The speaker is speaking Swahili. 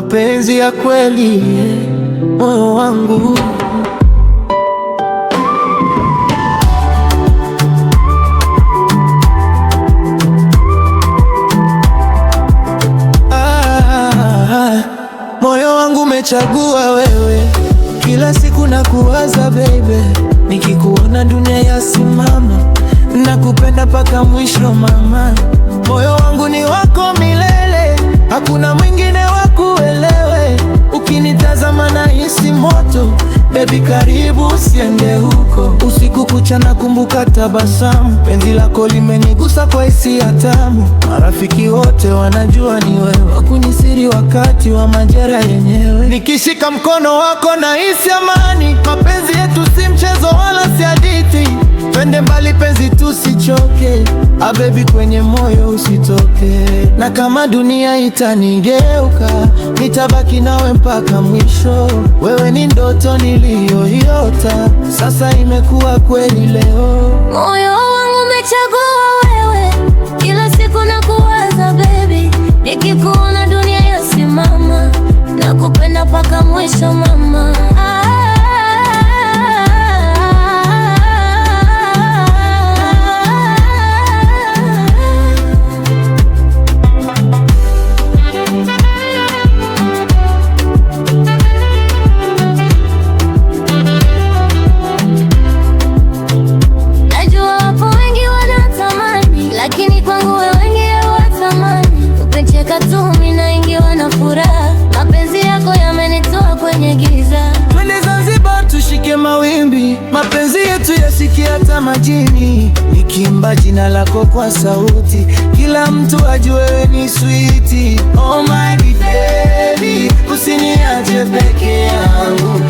mapenzi ya kweli, moyo wangu. Moyo wangu umechagua wewe, kila siku nakuwaza baby, nikikuona dunia yasimama, nakupenda mpaka mwisho mama. Moyo wangu ni wako milele, hakuna mwingine wakuelewe. Ukinitazama nahisi moto, baby karibu usiende huko. Usiku kucha nakumbuka tabasamu, penzi lako limenigusa kwa hisia tamu. Marafiki wote wanajua ni wewe, wakunisiri wakati wa majera yenyewe. Nikishika mkono wako nahisi amani, mapenzi yetu si mchezo wala si hadithi. Twende mbali penzi tusichoke, baby kwenye moyo usitoke. Na kama dunia itanigeuka, nitabaki nawe mpaka mwisho. Wewe ni ndoto niliyoiota, sasa imekuwa kweli leo. Moyo wangu umechagua wewe, kila siku nakuwaza baby, nikikuona dunia yasimama, nakupenda mpaka mwisho mama. Lakini kwangu wewe wengi hawatamani, ukicheka tu mimi naingiwa na furaha. Mapenzi yako yamenitoa kwenye giza. Twende Zanzibar tushike mawimbi, mapenzi yetu yasikie hata majini. Nikiimba jina lako kwa sauti, kila mtu ajue wewe ni sweetie. Oh my baby, usiniache peke yangu,